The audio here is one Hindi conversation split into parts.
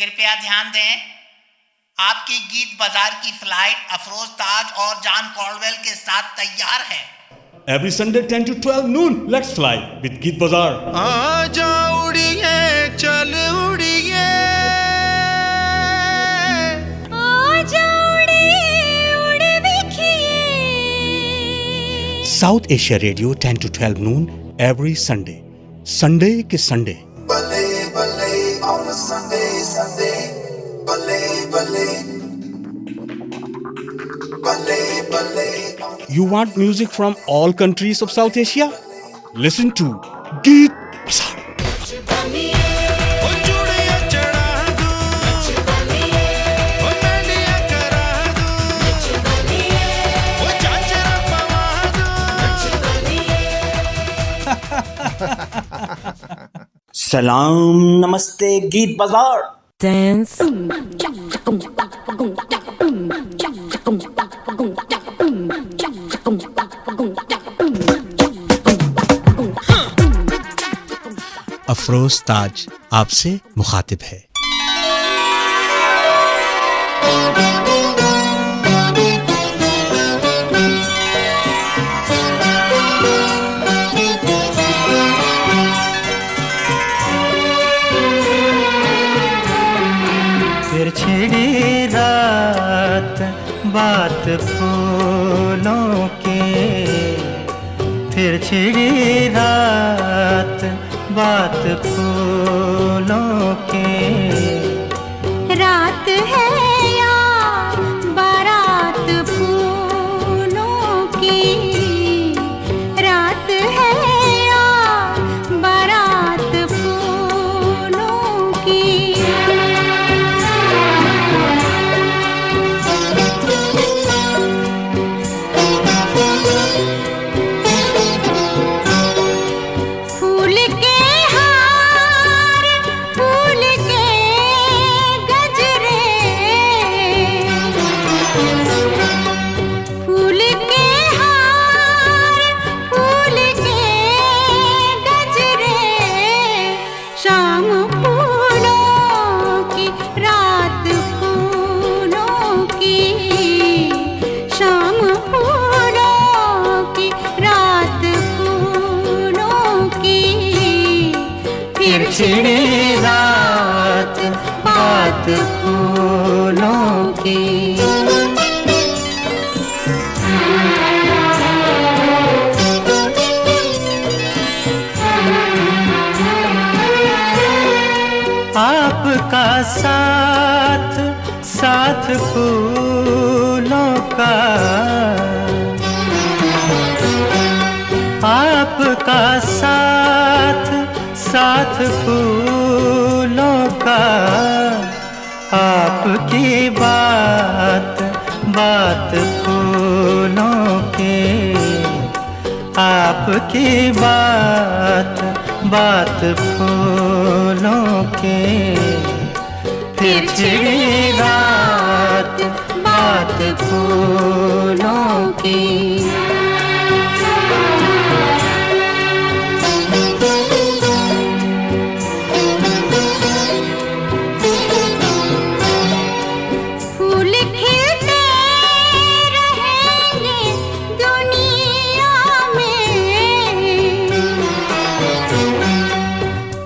कृपया ध्यान दें, आपकी गीत बाजार की फ्लाइट अफरोज ताज और जॉन कॉल्डवेल के साथ तैयार है। Every Sunday 10 to 12 noon, let's fly with Geet Bazaar. आजा उड़िए चल उड़िए, आजा उड़िए उड़ बिखिए। South Asia Radio 10 to 12 noon every Sunday. Sunday ke Sunday. Ballet, ballet on a Sunday, Sunday. Ballet, ballet. Ballet, ballet. You want music from all countries of South Asia? Listen to Geet Bazaar. ओ चूड़िया चढ़ा दूं, ओ मेहंदियाँ करा दूं, ओ चांचरा पवा दूं। सलाम नमस्ते गीत बाजार। Dance. अफरोज ताज आपसे मुखातिब है। फिर छिड़ी रात बात फूलों की, फिर छिड़ी रात बात फूलों की। रात है या बारात फूलों की, रात है या बारात फूलों की। फूल के हार, फूल के गजरे, फूल के हार, फूल के गजरे। शाम फूलों की, रात फूलों की, शाम फूलों की, रात फूलों की। फिर छिड़ी रात बात फूलों की। आपका साथ साथ फूलों का, आपका साथ साथ फूलों का। आपकी बात बात फूलों की, आपकी बात बात फूलों की। फिर छिड़ी रात बात फूलों की। फूल खिलते रहेंगे दुनिया में,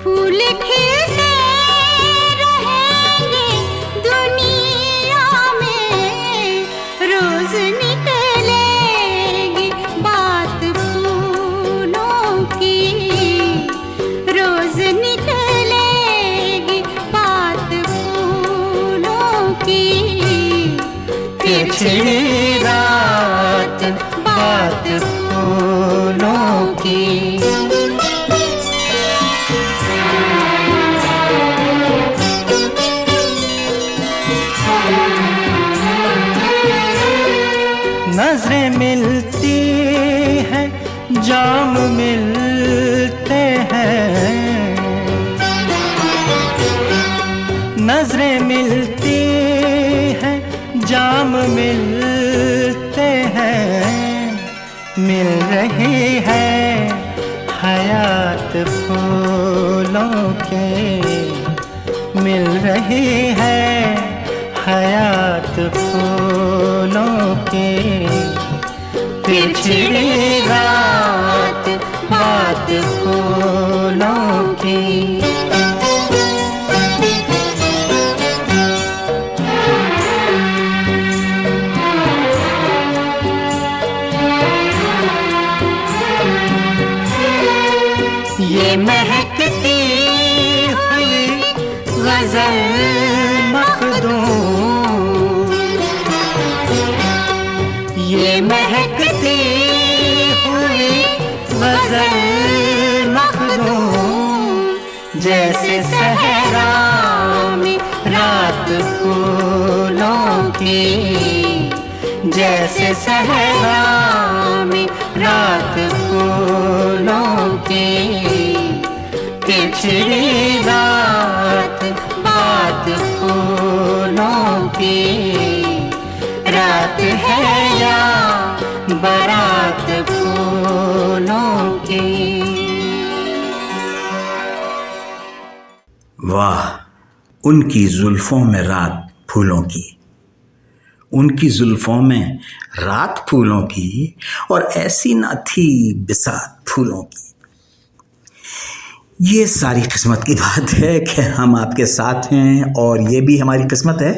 फूल खिलते रहेंगे दुनिया में। रोज निकलेगी बात फूलों की, रोज निकलेगी बात फूलों की। फिर छिड़ी रात बात फूलों की। नजरें मिलती हैं, जाम मिलते हैं। नजरें मिलती हैं, जाम मिलते हैं। मिल रही है हयात फूलों के, मिल रही है हयात फूलों की। फिर छिड़ी रात बात फूलों की। ये महकती हुई गजल मखदूम, ये महकती हुई गजल मखदूम, जैसे सहरा में रात फूलों की, जैसे सहरा में रात फूलों की। पिछड़ी रात बात फूलों की, रात है या बारात फूलों की। वाह, उनकी जुल्फों में रात फूलों की, उनकी जुल्फों में रात फूलों की, और ऐसी ना थी बिसात फूलों की। ये सारी किस्मत की बात है कि हम आपके साथ हैं, और ये भी हमारी किस्मत है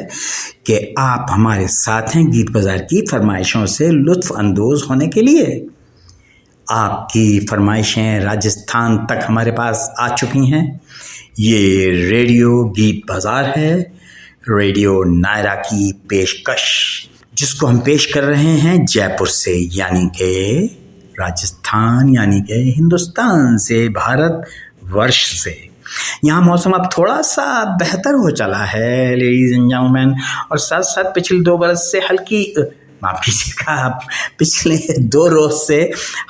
कि आप हमारे साथ हैं गीत बाज़ार की फरमाइशों से लुत्फ़ अंदोज़ होने के लिए। आपकी फरमाइशें राजस्थान तक हमारे पास आ चुकी हैं। ये रेडियो गीत बाज़ार है, रेडियो नायरा की पेशकश, जिसको हम पेश कर रहे हैं जयपुर से, यानी कि राजस्थान, यानी कि हिंदुस्तान से, भारत वर्ष से। यहाँ मौसम अब थोड़ा सा बेहतर हो चला है लेडीज एंड जेंटलमैन, और साथ साथ पिछले 2 बरस से हल्की, माफ कीजिएगा, पिछले 2 रोज से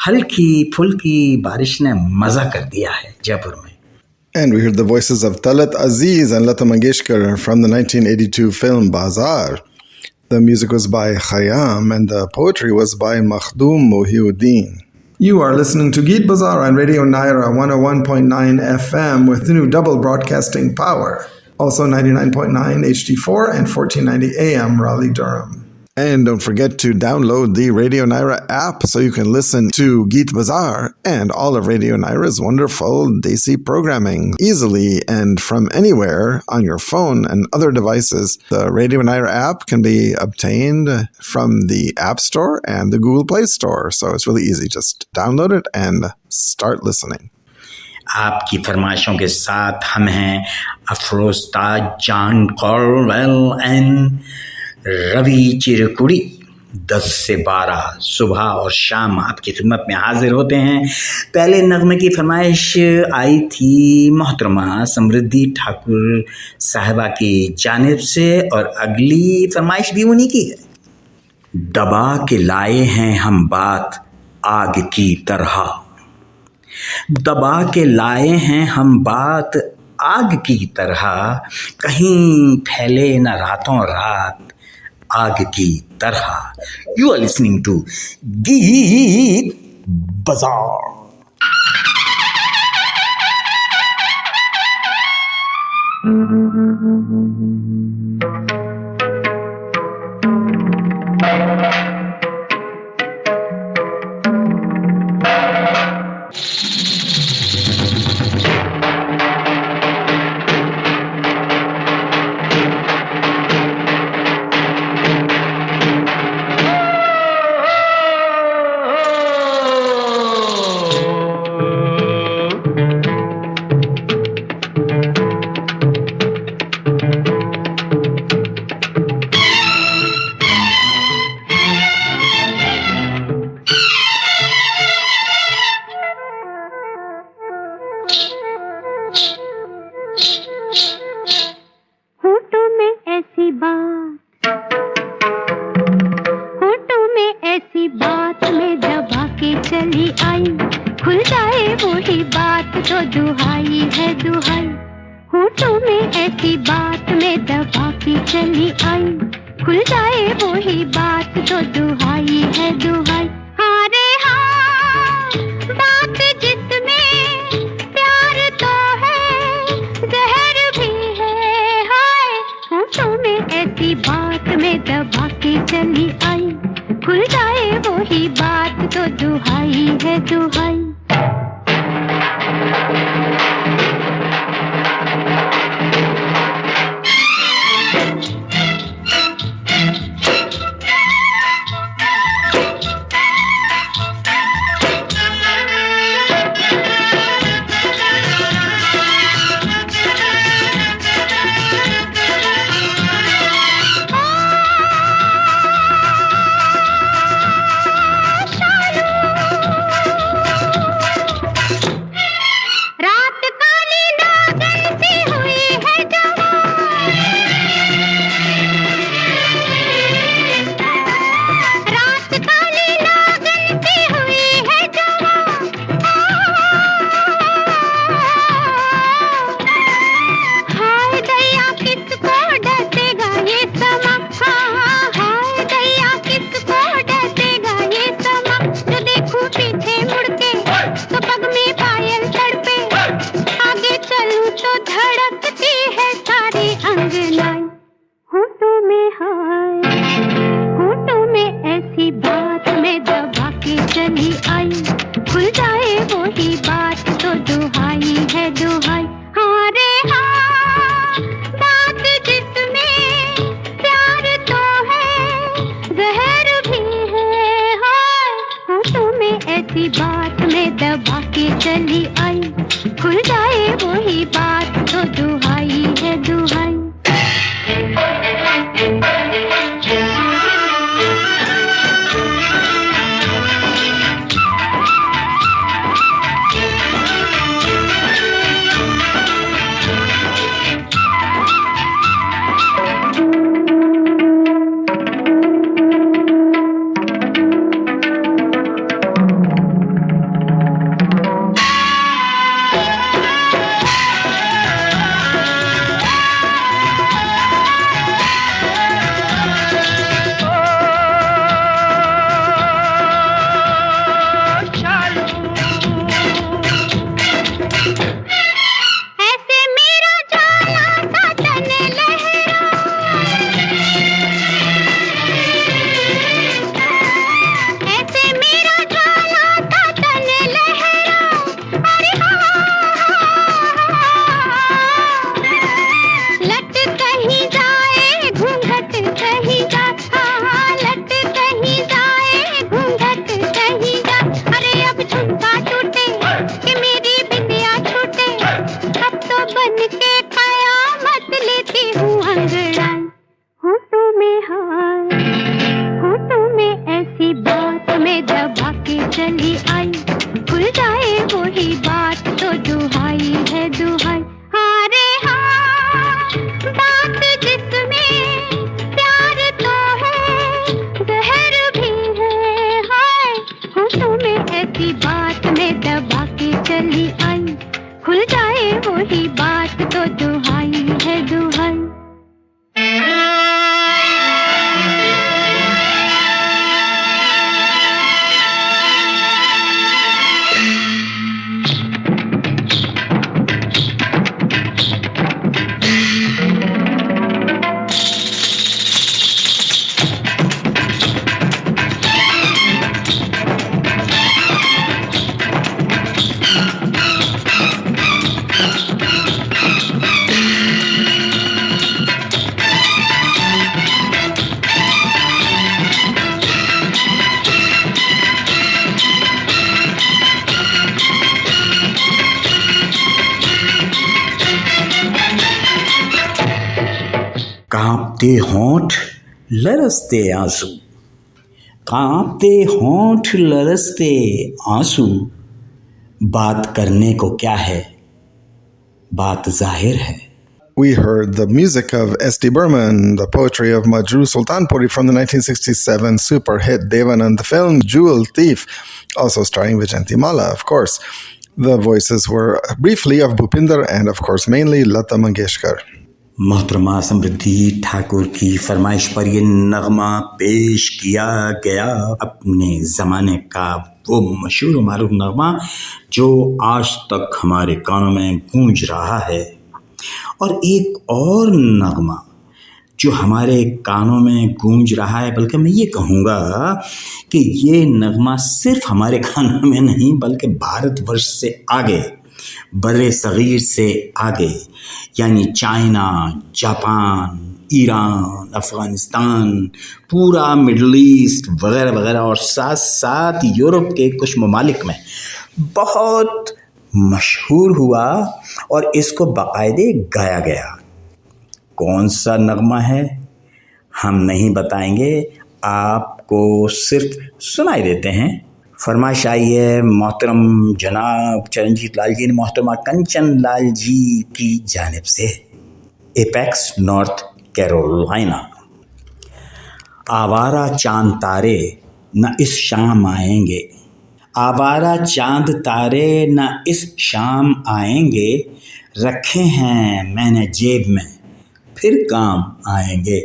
हल्की फुल्की बारिश ने मज़ा कर दिया है जयपुर में। And we heard the voices of Talat Aziz and Lata Mangeshkar from the 1982 film Bazaar. The music was by Khayyam and the poetry was by Makhdoom Mohiuddin. You are listening to Geet Bazaar on Radio Naira 101.9 FM with the new double broadcasting power. Also 99.9 HD4 and 1490 AM Raleigh Durham. And don't forget to download the Radio Naira app so you can listen to Geet Bazaar and all of Radio Naira's wonderful Desi programming easily and from anywhere on your phone and other devices. The Radio Naira app can be obtained from the App Store and the Google Play Store. So it's really easy. Just download it and start listening. आपकी फरमाइशों के साथ हम हैं अफरोज ताज, जॉन कॉलवेल एंड रवि चिरकुड़ी। 10 से 12 सुबह और शाम आपकी खिदमत में हाजिर होते हैं। पहले नगमे की फरमाइश आई थी मोहतरमा समृद्धि ठाकुर साहिबा की जानिब से, और अगली फरमाइश भी उन्हीं की है। दबा के लाए हैं हम बात आग की तरह, दबा के लाए हैं हम बात आग की तरह, कहीं फैले न रातों रात आग की तरह। यू आर लिसनिंग टू गीत बाज़ार। प्यार तो है, जहर भी है, हाय चली आई, खुल जाए वही बात तो दुहाई है दुहाई। बात में दबा के चली आई, खुल जाए वही बात तो दुहाई है दुहाई। कांपते होंठ लरसते आंसू, कांपते होंठ लरसते आंसू, बात करने को क्या है, बात जाहिर है। We heard the music of S.D. Burman, the poetry of Majrooh Sultanpuri from the 1967 super hit Devanand film Jewel Thief, also starring Vijayanti Mala, of course. The voices were briefly of Bhupinder and, of course, mainly Lata Mangeshkar. मोहतरमा समृद्धि ठाकुर की फरमाइश पर ये नगमा पेश किया गया, अपने ज़माने का वो मशहूर मारूफ नगमा जो आज तक हमारे कानों में गूंज रहा है। और एक और नगमा जो हमारे कानों में गूंज रहा है, बल्कि मैं ये कहूँगा कि ये नगमा सिर्फ हमारे कानों में नहीं बल्कि भारतवर्ष से आगे, बड़े सग़ीर से आगे, यानी चाइना, जापान, ईरान, अफ़गानिस्तान, पूरा मिडल ईस्ट वगैरह वगैरह और साथ साथ यूरोप के कुछ ममालिक में बहुत मशहूर हुआ और इसको बाकायदे गाया गया। कौन सा नगमा है हम नहीं बताएंगे, आपको सिर्फ सुनाई देते हैं। फरमाइश आई है मोहतरम जनाब चरणजीत लाल जी ने मोहतरमा कंचन लाल जी की जानिब से, एपेक्स, नॉर्थ कैरोलिना। आवारा चांद तारे न इस शाम आएंगे, आवारा चांद तारे न इस शाम आएंगे, रखे हैं मैंने जेब में फिर काम आएंगे।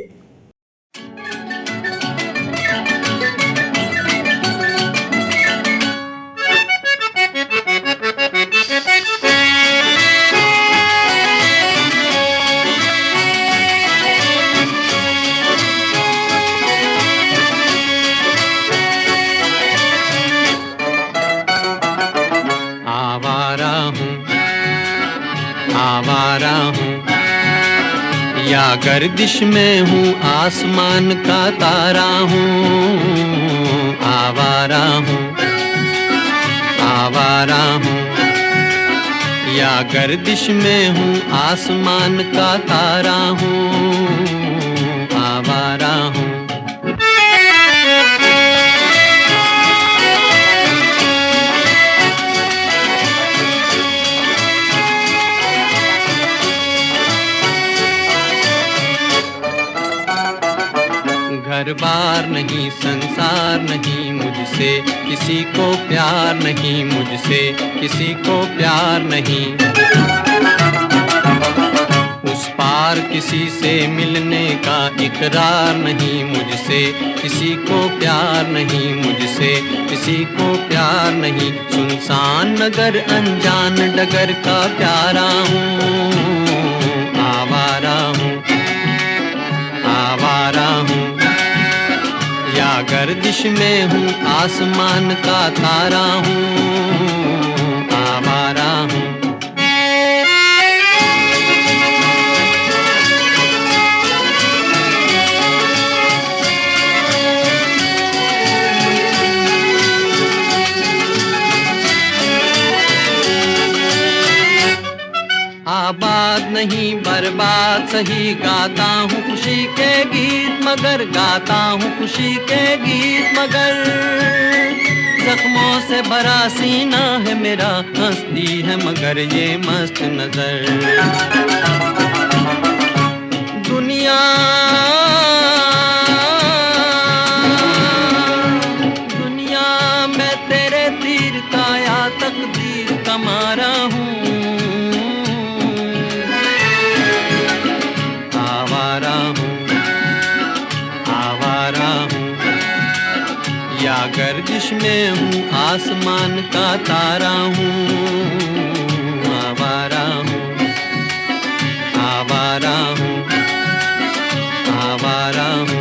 आवारा हूँ या गर्दिश में हूँ, आसमान का तारा हूँ। आवारा हूँ, आवारा हूँ या गर्दिश में हूँ, आसमान का तारा हूँ। आवारा हूँ। घर बार नहीं, संसार नहीं, मुझसे किसी को प्यार नहीं, मुझसे किसी को प्यार नहीं। उस पार किसी से मिलने का इकरार नहीं, मुझसे किसी को प्यार नहीं, मुझसे किसी को प्यार नहीं। सुनसान नगर अनजान डगर का प्यारा हूँ। आवारा हूँ, आवारा हूँ या गर्दिश में हूँ, आसमान का तारा हूँ। आवारा हूँ। आबाद नहीं बर्बाद सही, गाता हूँ खुशी के गीत मगर, गाता हूँ खुशी के गीत मगर। जख्मों से भरा सीना है मेरा, हंसती है मगर ये मस्त नजर। दुनिया दुनिया मैं तेरे तीर का या तकदीर का मारा हूँ। गर्दिश में हूँ, आसमान का तारा हूँ। आवारा हूँ, आवारा हूँ, आवारा हूँ।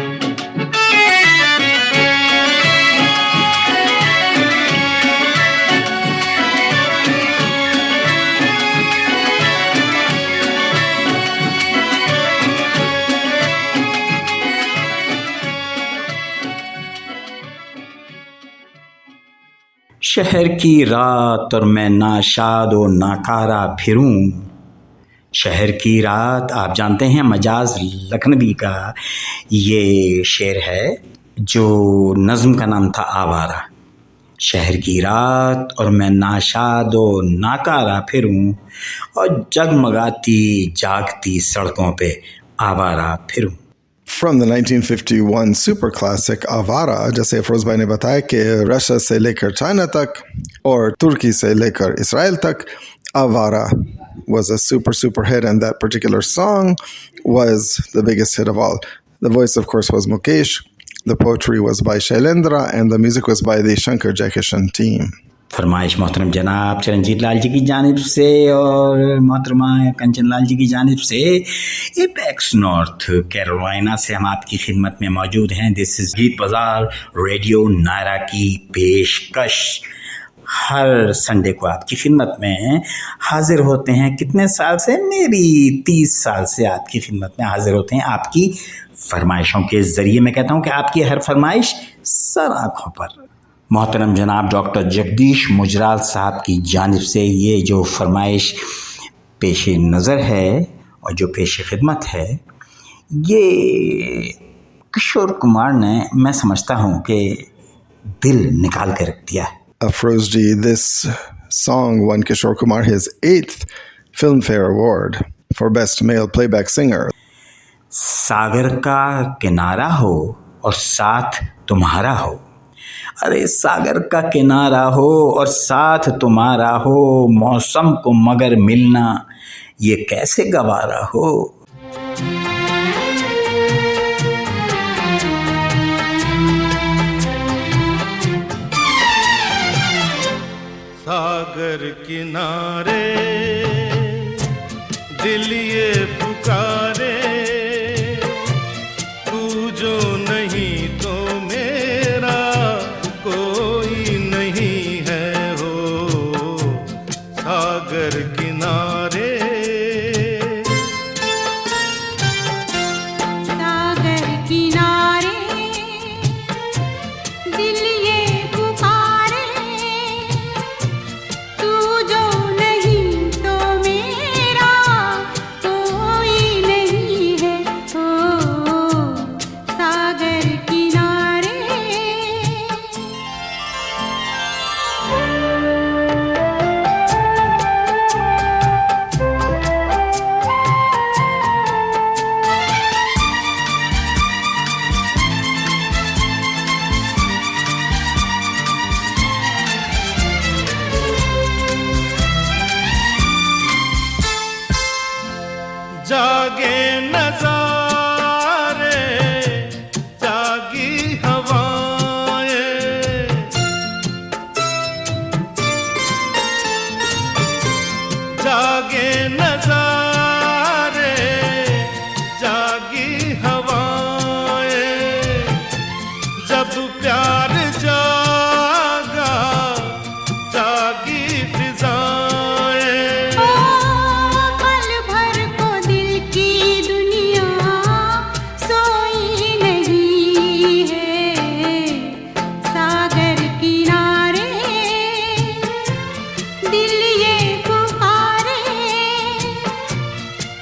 शहर की रात और मैं नाशाद व नाकारा फिरूं। शहर की रात, आप जानते हैं मजाज लखनवी का ये शेर है जो नज़्म का नाम था आवारा। शहर की रात और मैं नाशाद व नाकारा फिरूं और जगमगाती जागती सड़कों पे आवारा फिरूं। From the 1951 super classic Avara, जैसे अफरोज भाई ने बताया कि रशिया से लेकर चाइना तक और तुर्की से लेकर इसराइल तक, Avara was a super hit, and that particular song was the biggest hit of all. The voice, of course, was Mukesh. The poetry was by Shailendra, and the music was by the Shankar Jaikishan team. फरमाइश मोहतरम जनाब चरणजीत लाल जी की जानिब से और मोहतरमा कंचन लाल जी की जानिब से एपेक्स नॉर्थ कैरोलिना से हम आपकी खिदमत में मौजूद हैं। दिस इज़ गीत बाज़ार रेडियो नायरा की पेशकश। हर संडे को आपकी खिदमत में हाजिर होते हैं। कितने साल से? मेरी 30 साल से आपकी खिदमत में हाजिर होते हैं आपकी फरमाइशों के ज़रिए। मैं कहता हूँ कि आपकी हर फरमाइश सर आँखों पर। मोहतरम जनाब डॉक्टर जगदीश मुजराल साहब की जानिब से ये जो फरमाइश पेश नज़र है और जो पेश खिदमत है, ये किशोर कुमार ने, मैं समझता हूँ कि दिल निकाल कर रख दिया है। Afroz ji, this song won Kishore Kumar his 8th Filmfare Award for Best Male Playback Singer. सागर का किनारा हो और साथ तुम्हारा हो, अरे सागर का किनारा हो और साथ तुम्हारा हो, मौसम को मगर मिलना ये कैसे गवारा हो। सागर किनारे दिल ये पुकारे, तू जो नहीं तो मेरा कोई नहीं है हो। सागर किनारे सागर किनारे दिल ये पुकारे, तू जो नहीं तो मेरा कोई नहीं है हो। सागर किनारे जागे नजारे जागी हवाएं, जागे नजारे जागी हवाएं, जब प्यार जागा जागी फिजाएं। पल भर को दिल की दुनिया सोई नहीं है। सागर किनारे दिल ये पुकारे,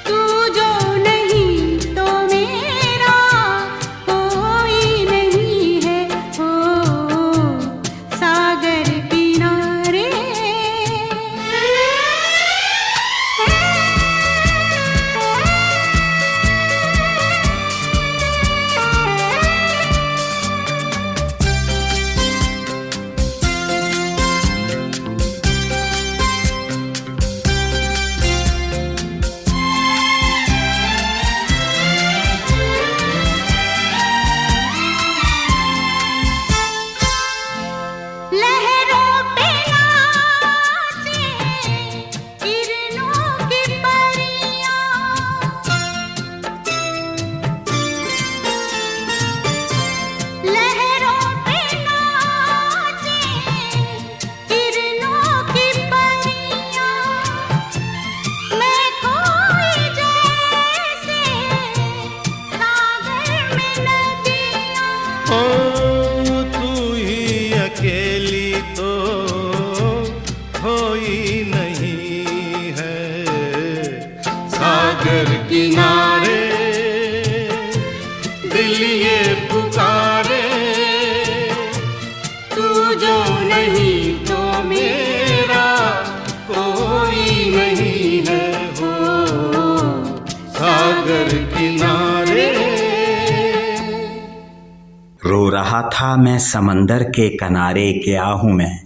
तू जो नहीं तो मेरा कोई नहीं है हो। सागर किनारे लहरों पे नाचे किरणों की परियां, लहरों पे नाचे किरणों की परियां, मैं खोई जैसे सागर में नदियां। ओ तू ही अकेली तो कोई नहीं है। सागर किनारे दिल ये पुकारे, तू जो नहीं तो मेरा कोई नहीं है हो। सागर किनारे रो रहा था मैं समंदर के किनारे, क्या हूँ मैं।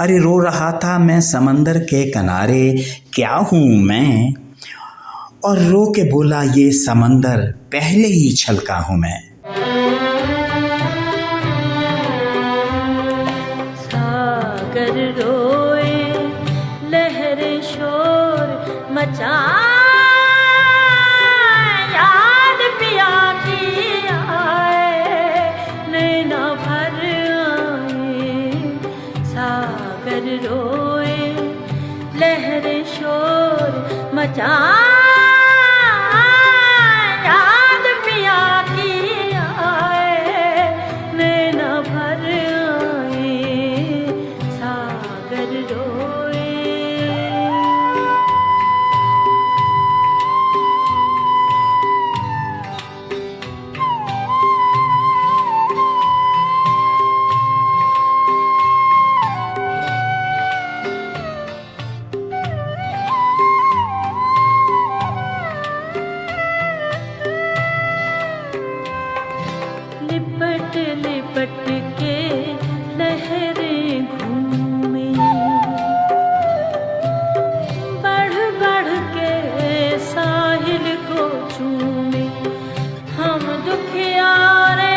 अरे रो रहा था मैं समंदर के किनारे, क्या हूँ मैं। और रो के बोला ये समंदर, पहले ही छलका हूँ मैं। सागर लिपट लिपट के लहरें घूमे, बढ़ बढ़ के साहिल को चूमे। हम दुखियारे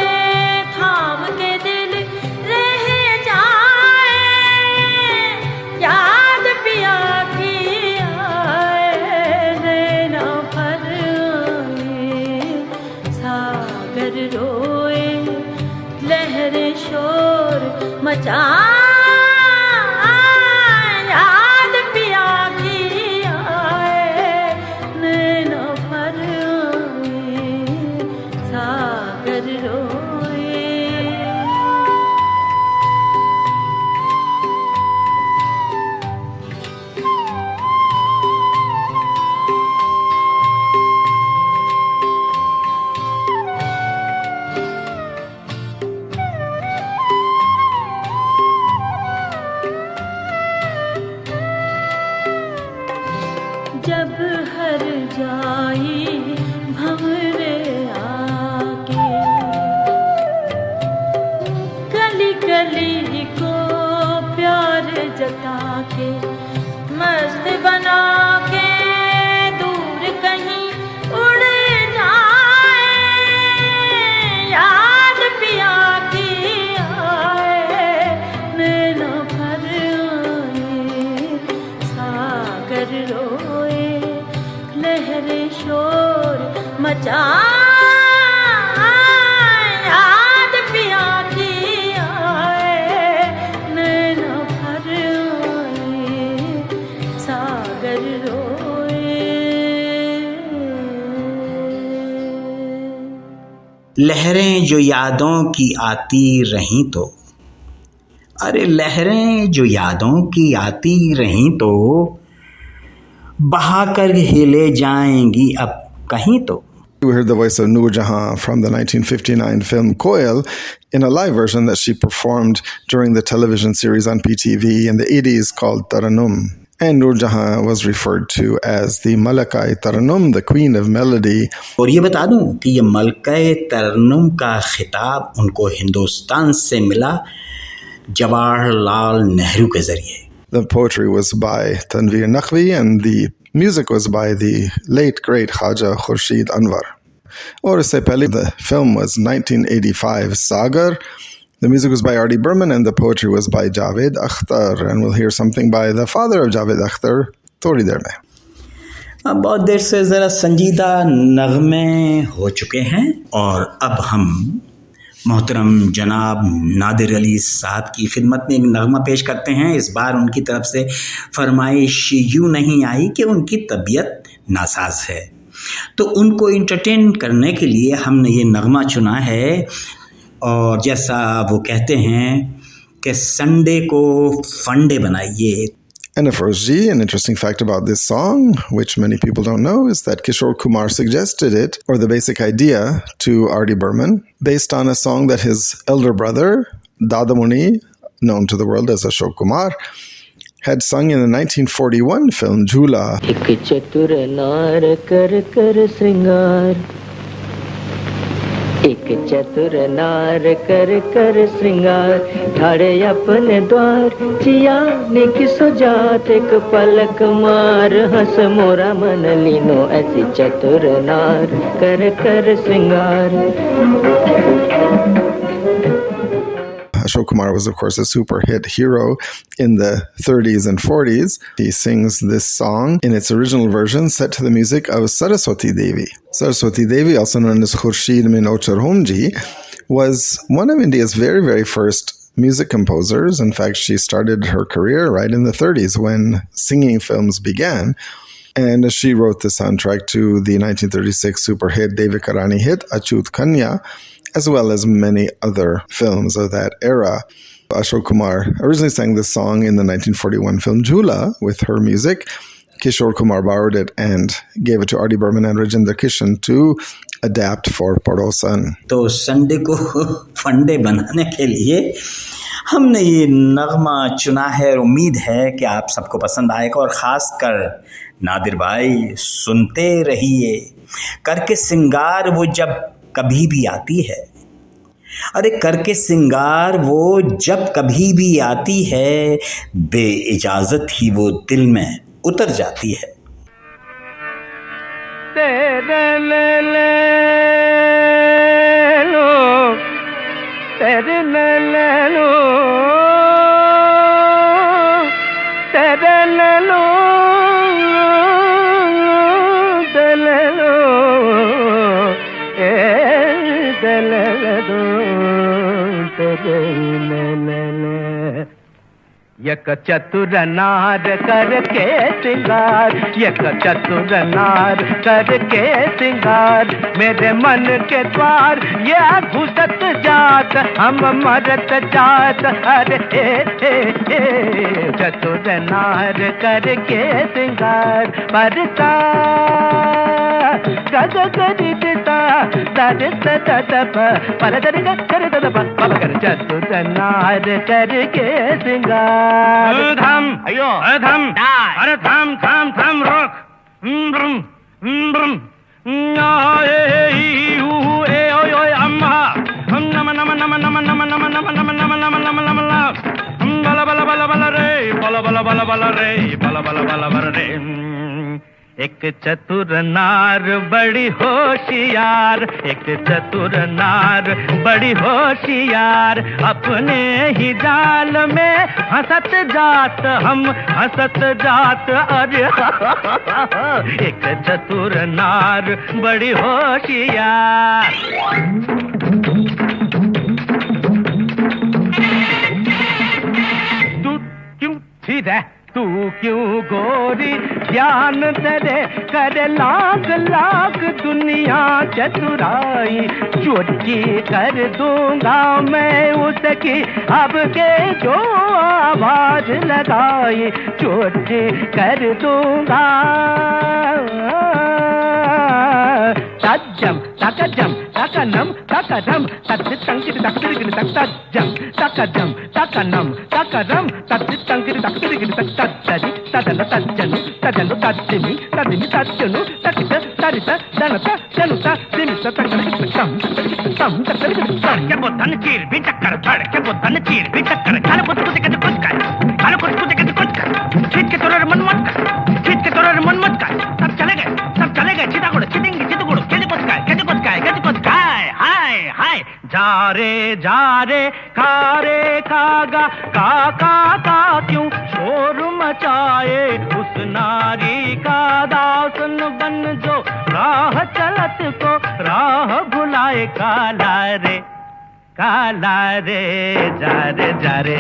थाम के दिल रह जाए, याद पिया की आए, नैना भर आए, सागर रोए, लहरें शोर मचाए, याद पिया की आए, नैना भर आए, सागर रोए। जब हर जाई भंवरे आके, गली गली को प्यार जता के, मस्त बना के दूर कहीं उड़ जाए, याद पिया की आए, नैना भर आए, सागर रोए, लहरें शोर मचाए, याद पिया की आए, नैना भर आए, सागर रोए। लहरें जो यादों की आती रहीं तो, अरे लहरें जो यादों की आती रहीं तो, बहाकर हिले जाएंगी अब कहीं तो। We heard the voice of Noor Jahan from the 1959 film Koil in a live version that she performed during the television series on PTV in the 80s called Taranum. And Noor Jahan was referred to as the Malakai Taranum, the Queen of Melody. और ये बता दूं कि ये मलकाए तरन्नुम का खिताब उनको हिंदुस्तान से मिला जवाहरलाल नेहरू के जरिए। The poetry was by Tanveer Naqvi and the music was by the late great Khaja Khurshid Anwar. Or usse pehle, the film was 1985 Sagar. The music was by Artie Burman and the poetry was by Javed Akhtar. And we'll hear something by the father of Javed Akhtar थोड़ी देर में। अब बहुत देर से ज़रा संजीदा नगमे हो चुके हैं और अब हम मोहतरम जनाब नादिर अली साहब की खिदमत में एक नगमा पेश करते हैं। इस बार उनकी तरफ से फरमाइश यूँ नहीं आई कि उनकी तबीयत नासाज है, तो उनको इंटरटेन करने के लिए हमने ये नगमा चुना है। और जैसा वो कहते हैं कि संडे को फंडे बनाइए। And of course, an interesting fact about this song, which many people don't know, is that Kishore Kumar suggested it, or the basic idea, to Artie Burman, based on a song that his elder brother, Dadamuni, known to the world as Ashok Kumar, had sung in the 1941 film Jhula. एक चतुर नार कर कर श्रृंगार, ढाड़े अपने द्वार, जिया ने किसो जात, एक पलक मार, हंस मोरा मन लीनो, ऐसी चतुर नार कर कर श्रृंगार। Ashok Kumar was, of course, a super hit hero in the 30s and 40s. He sings this song in its original version set to the music of Saraswati Devi. Saraswati Devi, also known as Khurshid Min Ocharhomji, was one of India's very, very first music composers. In fact, she started her career right in the 30s when singing films began. And she wrote the soundtrack to the 1936 super hit Devika Rani hit Achut Kanya, as well as many other films of that era. Ashok Kumar originally sang this song in the 1941 film Jhula with her music. Kishore Kumar borrowed it and gave it to Artie Burman and Rajinder Kishan to adapt for Padosan. तो संडे को फंडे बनाने के लिए हमने ये नगमा चुना है और उम्मीद है कि आप सबको पसंद आएगा। और ख़ास कर नादिर भाई सुनते रहिए, करके सिंगार वो जब कभी भी आती है, अरे करके सिंगार वो जब कभी भी आती है, बे इजाजत ही वो दिल में उतर जाती है। तेरे ले लो, तेरे ले लो, तेरे ले लो, तेरे लो, तेरे ले दो, तेरे ले। एक चतुर नार करके सिंगार, एक चतुर नार करके सिंगार, मेरे मन के द्वार ये घुसत जात, हम मरत जात, अरे चतुर नार करके सिंगार, परता गग गरि दिता दरित ददप पल दरि कर ददप पल कर, चतुर नार करके सिंगार। थम, अयो थम, अरे थम थम थम रोक, अम्मा नम नम नम नम नम नम नम नम नम नम नम नम बला बला बला बला रे, बला बला बला बला रे, बला बला बला बला रे। एक चतुर नार बड़ी होशियार, एक चतुर नार बड़ी होशियार, अपने ही जाल में हंसत जात, हम हंसत जात, अरे एक चतुर नार बड़ी होशियार। तू क्यों ठीक है, तू क्यों गोरी ज्ञान तेरे करे लाख लाख दुनिया चतुराई, चोटी कर दूंगा मैं उसकी अब के जो आवाज लगाई, चोटी कर दूंगा। तज्जम तकजम तकनम तकरम तत्तंकिर तकदिर तत्तज्जम तकजम तकनम तकरम तत्तंकिर तकदिर तत्तजि तदन तज्जनु तदनु तज्जिमि तदिनि तज्जनु तकित तरित दनत जनुत दिमित तकरम तम तकरम के बुद्धन चीर भी चक्कर धड़ के बुद्धन चीर भी चक्कर काल कुछ कुछ के कुछ कर काल कुछ कुछ के कुछ कर, चीत के तोरे मन मत कर, चीत के तोरे मन मत कर, सब चले गए चितागुड़ चितेंगे चितगुड़ कैसे कुछ काय हाय हाय, जा रे खागा का क्यों शोर मचाए, उस नारी का दासन बन जो राह चलत को राह भुलाए, काला रे जा रे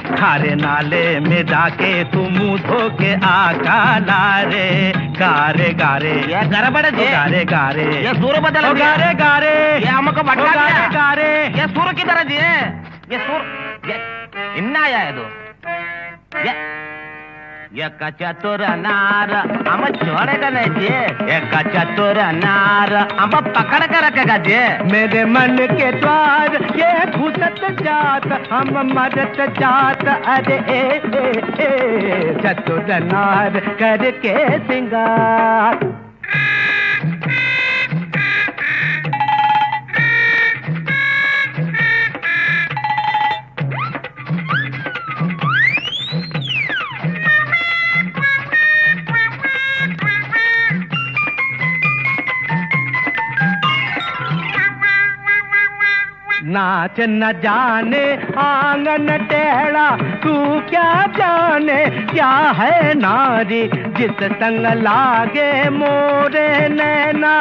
खारे नाले में जाके तू मुंह धो के आ, काला रे गारे ये गड़बड़ जे गारे ये सूर बदल गया, गारे ये हमको भटका दिया, गारे ये सूर की तरह जी है, ये सूर ये इन्ना आया है तो ये चतुर नार हम छोड़ेगा नहीं जी, ये चतुर नार हम पकड़ कर रखेगा जी, मेरे मन के द्वार ये घुसत जात, हम मरत जात, अरे चतुर नार करके सिंगार। नाच न जाने आंगन टेढ़ा, तू क्या जाने क्या है नारी, जिस संग लागे मोरे नैना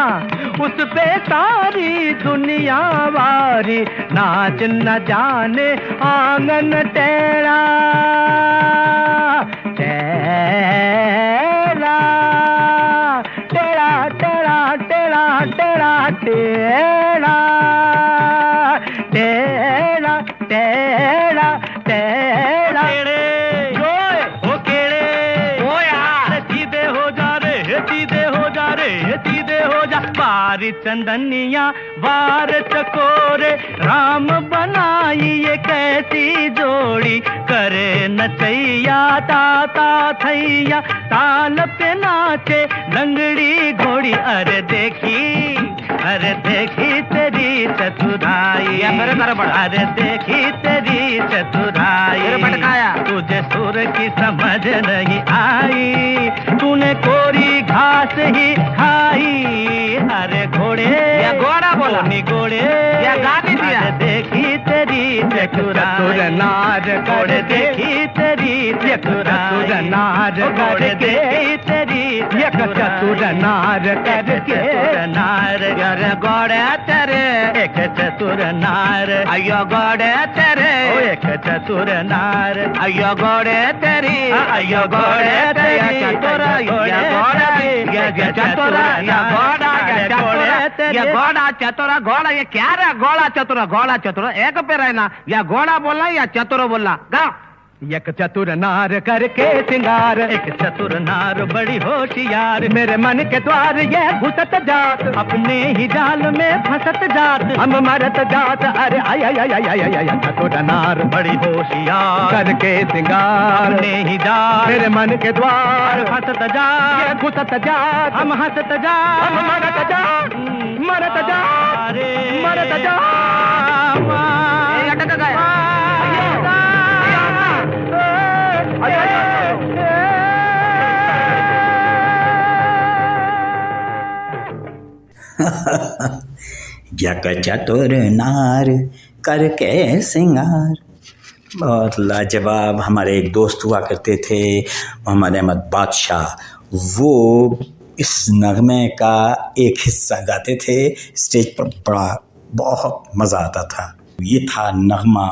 उस पे सारी दुनिया वारी, नाच न जाने आंगन टेढ़ा टेढ़ा टेढ़ा टेढ़ा टेढ़ा टेढ़ा टेढ़ा टेढ़ा टेढ़ा टेढ़ा ओ केड़े ओ यार, सीधे हो जा रे, सीधे हो जा रे, सीधे हो जा, बारी चंदनिया बार चकोरे, राम बनाई ये कैसी जोड़ी, करे नचैया ताता थैया, ताल पे नाचे लंगड़ी घोड़ी, अरे देखी तेरी चतुराई, अरे देखी तेरी चतुराई, तुझे सुर की समझ नहीं आई, तूने कोरी घास ही खाई। अरे घोड़े या घोड़ा बोला नी घोड़े या गाने दिया, देखी तेरी चतुराई नार, घोड़े देखी तेरी चतुर नार, घोड़े देखी तेरी चतुर नार करके नार, अरे घोड़े तेरे एक चतुर नार, अयो घोड़े तेरे एक चतुर नार, अयो घोड़े तेरी, अयो घोड़े तेरी चतुर, या घोड़ा या चतुर, या घोड़ा या घोड़ा चतुर, घोड़ा ये क्या रे, घोड़ा चतुर, घोड़ा चतुर एक पे रहना, या घोड़ा बोलना या चतुर बोलना। गाओ। एक चतुर नार करके सिंगार, एक चतुर नार बड़ी होशियार, मेरे मन के द्वार ये घुसत जात, अपने ही जाल में फंसत जात, हम मरत जात। अरे आय आय आय आय आय आय, चतुर नार बड़ी होशियार करके सिंगार, अपने ही जाल मेरे मन के द्वार फंसत जात, घुसत जात, हम हंसत जात, हम मरत जात, मरत जात, मरत जात। अटक गया। यक चतुर नार करके सिंगार। बहुत लाजवाब। हमारे एक दोस्त हुआ करते थे मोहम्मद अहमद बादशाह, वो इस नगमे का एक हिस्सा गाते थे स्टेज पर, बड़ा बहुत मज़ा आता था। ये था नगमा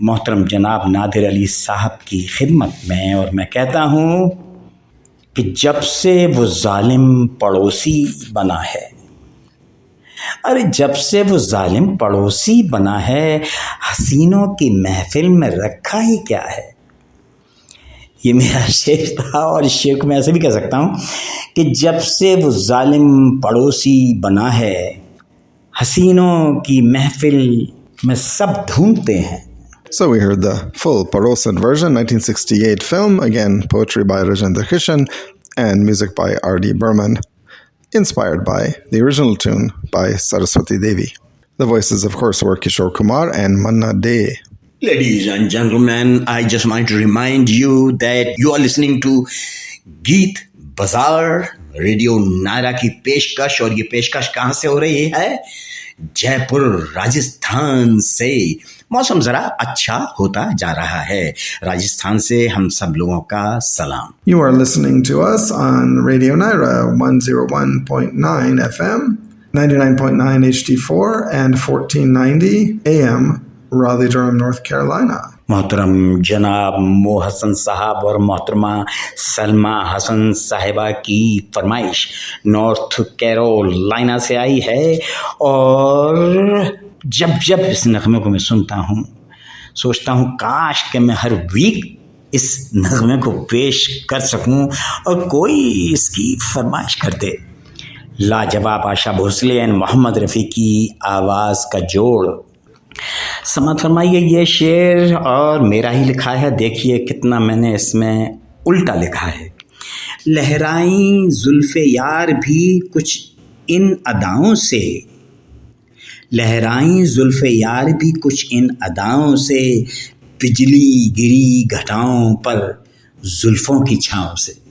मोहतरम जनाब नादिर अली साहब की खिदमत में, और मैं कहता हूँ कि जब से वो जालिम पड़ोसी बना है, अरे जब से वो जालिम पड़ोसी बना है, हसीनों की महफिल में रखा ही क्या है। ये मेरा शेर था, और इस शेर को मैं ऐसे भी कह सकता हूँ कि जब से वो जालिम पड़ोसी बना है, हसीनों की महफिल में सब ढूंढते हैं। So we heard the full Parosan version, 1968 film, again poetry by Rajendra Kishan and music by R.D. Burman, inspired by the original tune by Saraswati Devi. The voices, of course, were Kishore Kumar and Manna Dey. Ladies and gentlemen, I just want to remind you that you are listening to Geet Bazaar, radio Nayra की पेशकश, और ये पेशकश कहाँ से हो रही है? जयपुर राजस्थान से। मौसम ज़रा अच्छा होता जा रहा है। राजस्थान से हम सब लोगों का सलाम। You are listening to us on Radio Naira 101.9 FM, 99.9 HD4 and 1490 AM, Raleigh, Durham, North Carolina. मोहतरम जनाब मोहसन साहब और मोहतरमा सलमा हसन साहिबा की फरमाइश नॉर्थ कैरोलिना से आई है, और जब जब इस नगमे को मैं सुनता हूँ सोचता हूँ काश कि मैं हर वीक इस नगमे को पेश कर सकूँ और कोई इसकी फरमाइश कर दे। लाजवाब आशा भोसले और मोहम्मद रफ़ी की आवाज़ का जोड़। समात फरमाइए ये शेर, और मेरा ही लिखा है। देखिए कितना मैंने इसमें उल्टा लिखा है। लहराई जुल्फ़े यार भी कुछ इन अदाओं से, लहराई जुल्फ़े यार भी कुछ इन अदाओं से, बिजली गिरी घटाओं पर जुल्फ़ों की छाँव से।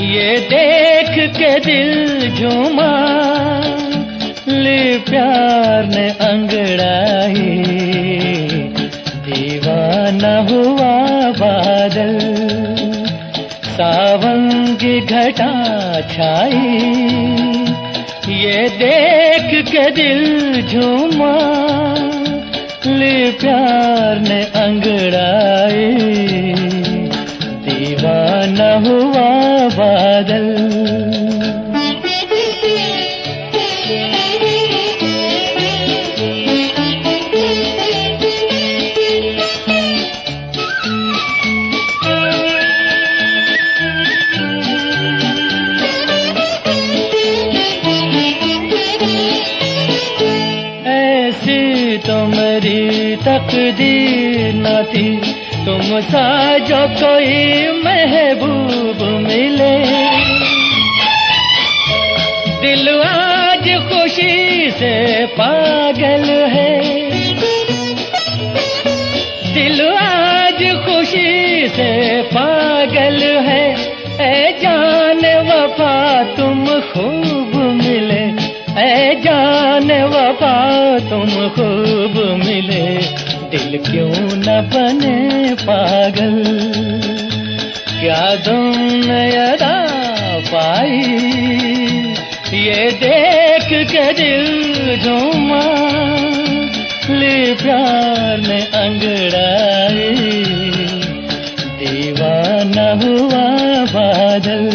ये देख के दिल झूमा, ले प्यार ने अंगड़ाई, दीवाना हुआ बादल, सावन की घटा छाई। ये देख के दिल झूमा, ले प्यार ने अंगड़ाई, दीवाना हुआ बादल। तकदीर न थी तुम सा जो कोई महबूब मिले। दिल आज खुशी से पागल है, दिल आज खुशी से पागल है। ऐ जान वफा तुम खूब मिले, ऐ जान वफा तुम खूब मिले। दिल क्यों न बने पागल, क्या तुमने अदा पाई, ये देख के दिल झूमा। ले प्यार ने अंगड़ाई, दीवाना हुआ बादल।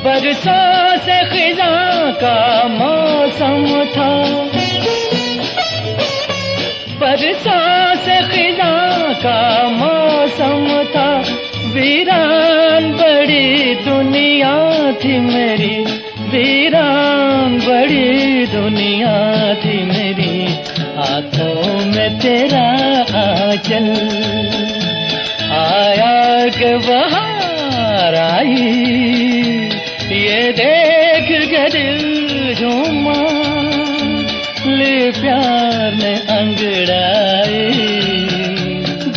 बरसों से खिज़ां का मौसम था, बरसों से खिज़ां का मौसम था। वीरान बड़ी दुनिया थी मेरी, वीरान बड़ी दुनिया थी मेरी। हाथों में तेरा आंचल आया के बहार आई, ये देख के दिल झूमा। ले प्यार ने अंगड़ाई,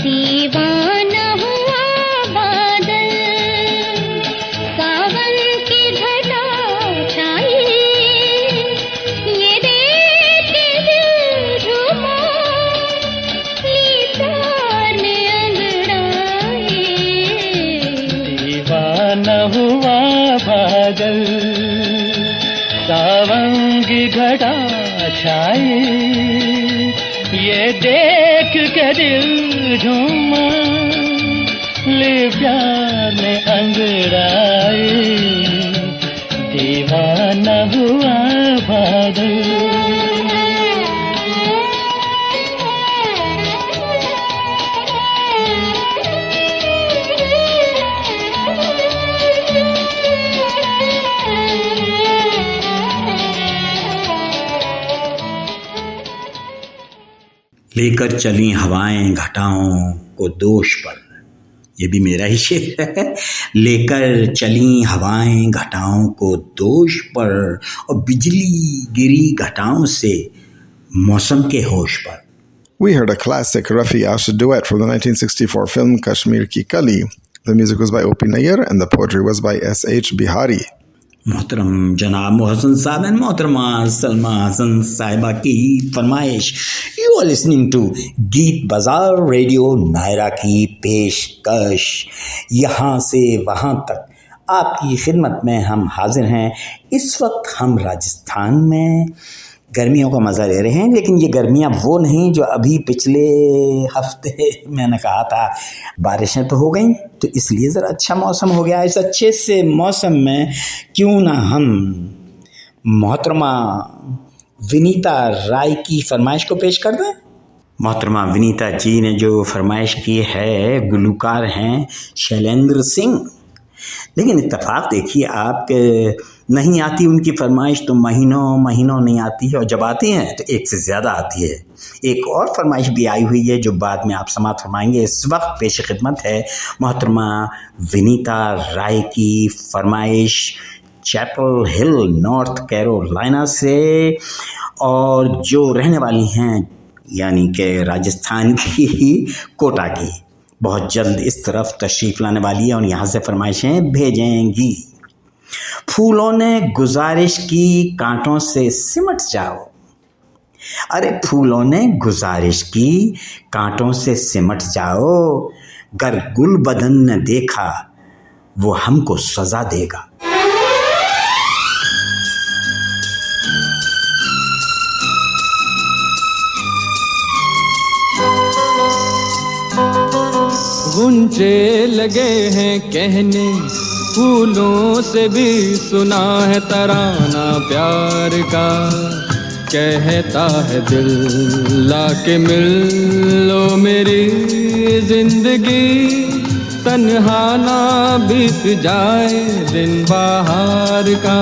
दीवाना हुआ बादल, सावन की घटा छाई। ये देख के दिल झूमा, ले प्यार ने अंगड़ाई। दीवाना हुआ बादल, सावन की घटा छाई। ये देख के दिल झूमा, ले प्यार ने अंगड़ाई। दीवाना हुआ बादल। लेकर चली हवाएं घटाओं को दोष पर, ये भी मेरा ही शेर है। लेकर चली हवाएं घटाओं को दोष पर, और बिजली गिरी घटाओं से मौसम के होश पर। We heard a classic Rafi Asher duet from the 1964 film Kashmir Ki Kali. The music was by O.P. Nayyar and the poetry was by S.H. Bihari. मोहतरम जनाब मोहसन साहब एंड मोहतरमा सलमा हसन साहिबा की फरमाइश। यू आर लिसनिंग टू गीत बाजार रेडियो नायरा की पेशकश। यहाँ से वहाँ तक आपकी खिदमत में हम हाजिर हैं। इस वक्त हम राजस्थान में गर्मियों का मज़ा ले रहे हैं, लेकिन ये गर्मियाँ वो नहीं जो अभी पिछले हफ्ते मैंने कहा था। बारिशें तो हो गई, तो इसलिए ज़रा अच्छा मौसम हो गया। इस अच्छे से मौसम में क्यों ना हम मोहतरमा विनीता राय की फरमाइश को पेश कर दें। मोहतरमा विनीता जी ने जो फरमाइश की है, गुलूकार हैं शैलेंद्र सिंह। लेकिन इत्तेफाक देखिए, आप नहीं आती उनकी फरमाइश तो महीनों महीनों नहीं आती है, और जब आती हैं तो एक से ज़्यादा आती है। एक और फरमाइश भी आई हुई है जो बाद में आप समाअत फरमाएंगे। इस वक्त पेश खिदमत है मोहतरमा विनीता राय की फरमाइश चैपल हिल, नॉर्थ कैरोलिना से, और जो रहने वाली हैं यानी कि राजस्थान की कोटा की। बहुत जल्द इस तरफ तशरीफ़ लाने वाली है और यहाँ से फरमाइशें भेजेंगी। फूलों ने गुजारिश की कांटों से सिमट जाओ। अरे फूलों ने गुजारिश की कांटों से सिमट जाओ, गर गुल बदन ने देखा वो हमको सजा देगा। गुंचे लगे हैं कहने, फूलों से भी सुना है तराना प्यार का। कहता है दिल लाके मिल लो मेरी जिंदगी, तन्हा ना बीत जाए दिन बाहर का।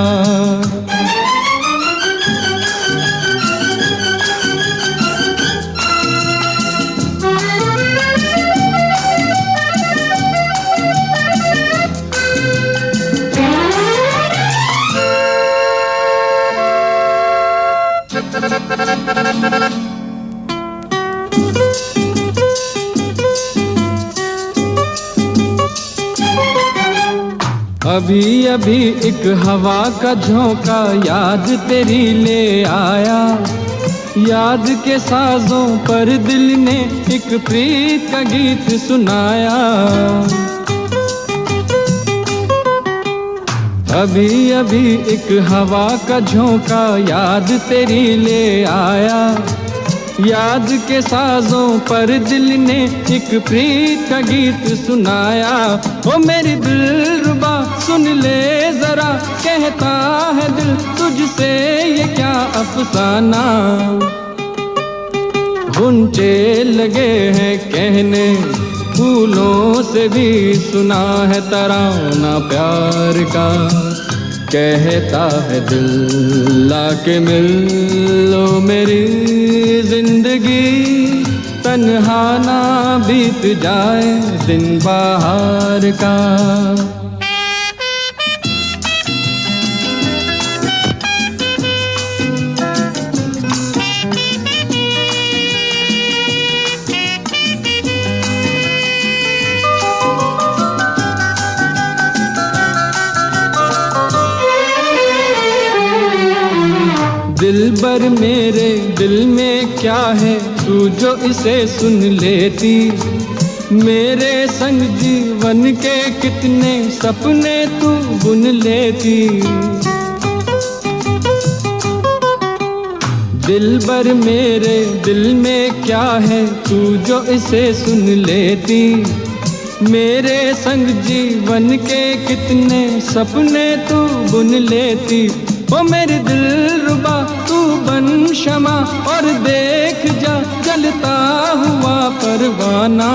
अभी अभी एक हवा का झोंका याद तेरी ले आया, याद के साजों पर दिल ने एक प्रीत का गीत सुनाया। अभी अभी एक हवा का झोंका याद तेरी ले आया, याद के साजों पर दिल ने एक प्रीत का गीत सुनाया। ओ मेरी दिलरुबा सुन ले जरा, कहता है दिल तुझसे ये क्या अफसाना। गुंचे लगे हैं कहने, फूलों से भी सुना है तराना प्यार का। कहता है दिल लाके मिल लो मेरी जिंदगी, तन्हा ना बीत जाए दिन बाहर का। दिलबर मेरे दिल में क्या है तू जो इसे सुन लेती, मेरे संग जीवन के कितने सपने तू बुन लेती। दिलबर मेरे दिल में क्या है तू जो इसे सुन लेती, मेरे संग जीवन के कितने सपने तू बुन लेती। ओ मेरे दिलरुबा तू बन शमा और देख जा जलता हुआ परवाना।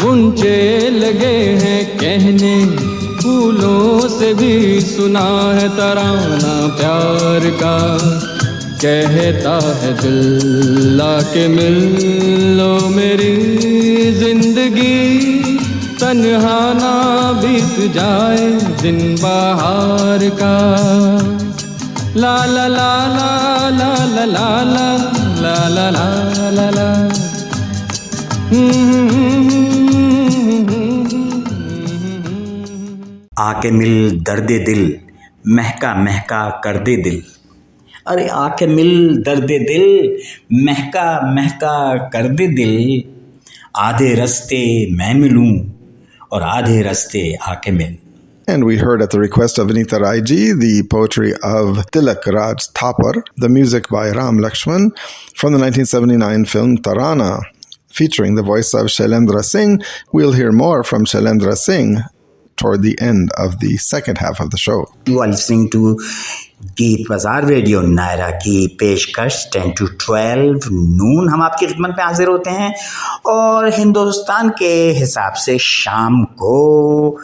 गुंचे लगे हैं कहने, फूलों से भी सुना है तराना प्यार का। कहता है दिल लाके मिल लो मेरी जिंदगी, तन्हा ना बीत जाए दिन बाहर का। ला ला ला ला ला ला ला ला ला ला ला ला। आके मिल दर्दे दिल, महका महका कर दे दिल। अरे आके मिल दर्दे दिल, महका महका कर दे दिल। आधे रास्ते मैं मिलूं और आधे रास्ते आके मिल। And we heard at the request of Vinita Rai ji the poetry of Tilak Raj Thapar, the music by Ram Lakshman from the 1979 film Tarana, featuring the voice of Shailendra Singh. We'll hear more from Shailendra Singh toward the end of the second half of the show. You are listening to गीत बाजार रेडियो नायरा की पेशकश 10 to 12 नून हम आपकी खिदमत में हाजिर होते हैं और हिंदुस्तान के हिसाब से शाम को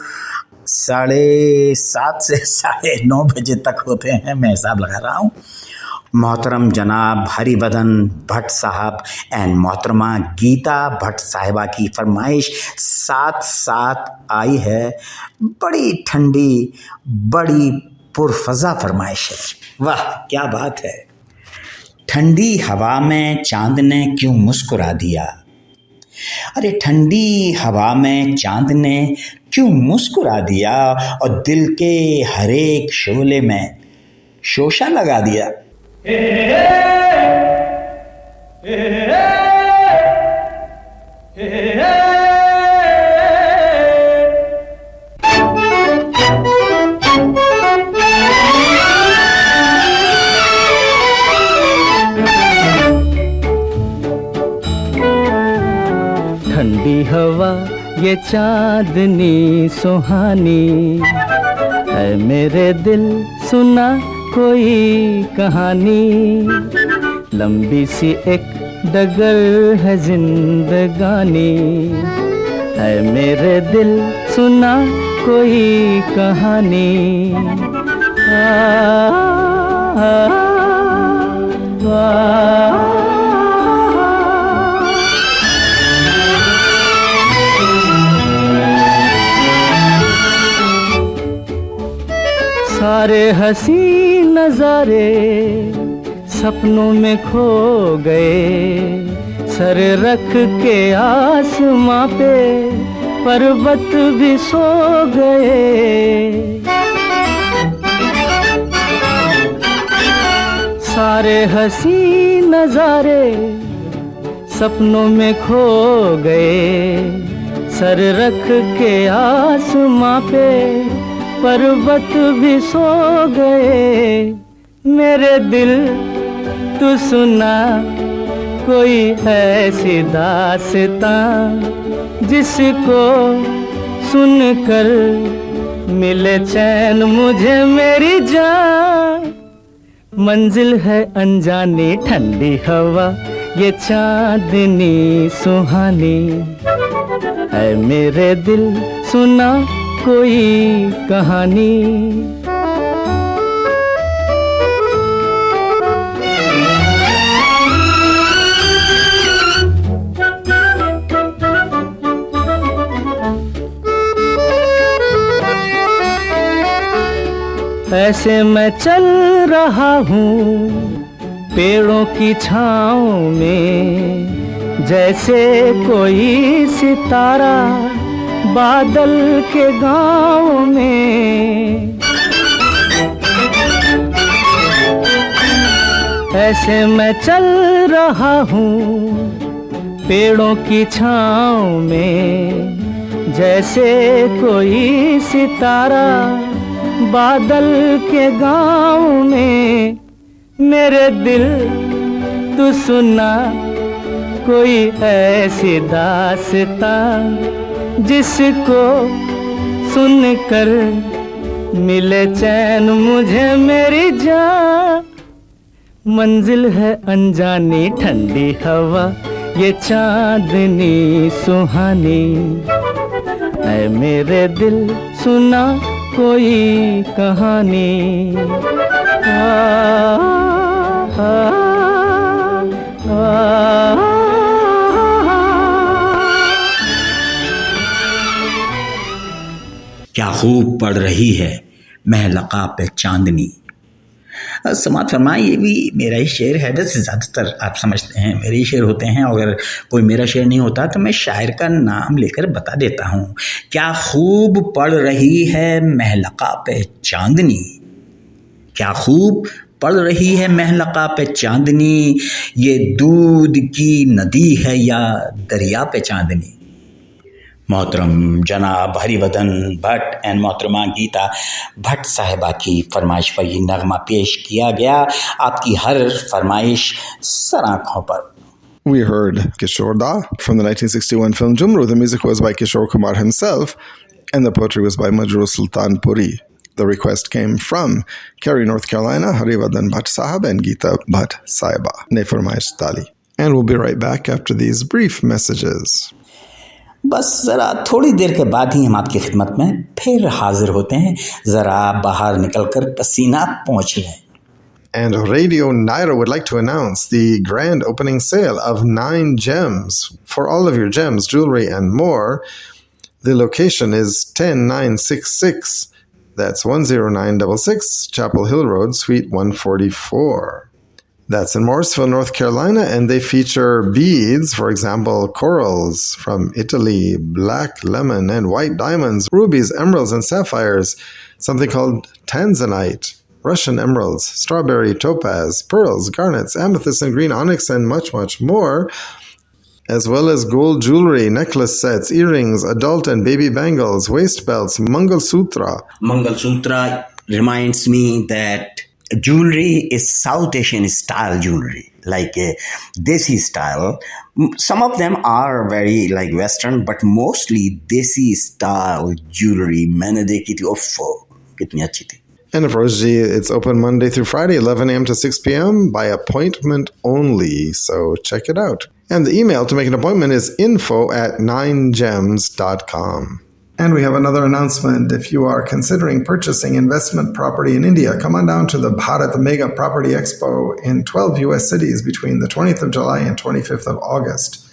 7:30 से 9:30 बजे तक होते हैं। मैं हिसाब लगा रहा हूँ। मोहतरम जनाब हरिवदन भट्ट साहब एंड मोहतरमा गीता भट्ट साहिबा की फरमाइश साथ साथ आई है। बड़ी ठंडी बड़ी पुरफजा फरमाइश है। वाह क्या बात है। ठंडी हवा में चांद ने क्यों मुस्कुरा दिया, अरे ठंडी हवा में चांद ने क्यों मुस्कुरा दिया और दिल के हर एक शोले में शोशा लगा दिया। ठंडी हवा ये चांदनी सुहानी है, मेरे दिल सुना कोई कहानी, लंबी सी एक डगर है जिंदगानी है, मेरे दिल सुना कोई कहानी। सारे हसी नजारे सपनों में खो गए, सर रख के आसमां पे पर्वत भी सो गए। सारे हसी नजारे सपनों में खो गए, सर रख के आसमां पे पर्वत भी सो गए। मेरे दिल तू सुना कोई ऐसी दास्तां जिसको सुनकर मिले चैन मुझे मेरी जान। मंजिल है अनजानी ठंडी हवा ये चांदनी सुहानी है, मेरे दिल सुना कोई कहानी। ऐसे मैं चल रहा हूँ पेड़ों की छाँव में, जैसे कोई सितारा बादल के गाँव में। ऐसे मैं चल रहा हूँ पेड़ों की छाँव में, जैसे कोई सितारा बादल के गाँव में। मेरे दिल तू सुना कोई ऐसी दास्तां जिसको सुनकर मिले चैन मुझे मेरी जान। मंजिल है अनजानी ठंडी हवा ये चांदनी सुहानी है, मेरे दिल सुना कोई कहानी। क्या खूब पड़ रही है महलका पे चांदनी। समात फरमाए ये भी मेरा ही शेर है। वैसे ज़्यादातर आप समझते हैं मेरे ही शेर होते हैं, और अगर कोई मेरा शेर नहीं होता तो मैं शायर का नाम लेकर बता देता हूँ। क्या खूब पड़ रही है महलका पे चांदनी, क्या खूब पड़ रही है महलका पे चांदनी, ये दूध की नदी है या दरिया पे चांदनी। मोहतरम जनाब हरिवदन भट्ट एंड मोहतरमा गीता भट्ट साहिबा की फरमाइश पर ये नगमा पेश किया गया। आपकी हर फरमाइश सर आँखों पर। We heard Kishore Da from the 1961 film Jumru. The music was by Kishore Kumar himself, and the poetry was by Majroor Sultan Puri. The request came from Cary, North Carolina, Harivadan Bhatt Sahab and Geeta Bhatt Sahiba. Ne farmaish tali. And we'll be right back after these brief messages. बस ज़रा थोड़ी देर के बाद ही हम आपकी खिदमत में फिर हाजिर होते हैं। ज़रा बाहर निकलकर पसीना पोंछ लें। And Radio Naira would like to announce the grand opening sale of 9 gems. For all of your gems, jewelry and more, the location is 10966. That's 10966 Chapel Hill Road, Suite 144. That's in Morrisville, North Carolina, and they feature beads, for example, corals from Italy, black lemon and white diamonds, rubies, emeralds, and sapphires, something called tanzanite, Russian emeralds, strawberry topaz, pearls, garnets, amethyst, and green onyx, and much, much more, as well as gold jewelry, necklace sets, earrings, adult and baby bangles, waist belts, Mangal Sutra. Mangal Sutra reminds me that jewelry is South Asian style jewelry, like Desi style. Some of them are very like Western, but mostly Desi style jewelry. मैंने देखी थी, ओफो कितनी अच्छी थी। And of course, it's open Monday through Friday, 11 a.m. to 6 p.m. by appointment only. So check it out. And the email to make an appointment is info@9gems.com. And we have another announcement. If you are considering purchasing investment property in India, come on down to the Bharat Mega Property Expo in 12 U.S. cities between the 20th of July and 25th of August.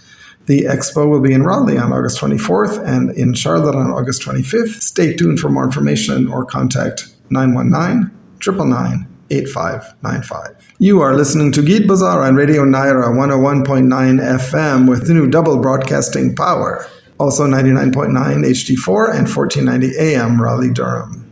The expo will be in Raleigh on August 24th and in Charlotte on August 25th. Stay tuned for more information or contact 919-999-8595. You are listening to Geet Bazaar on Radio Naira 101.9 FM with the new double broadcasting power. Also 99.9 HD4 and 1490 AM Raleigh Durham.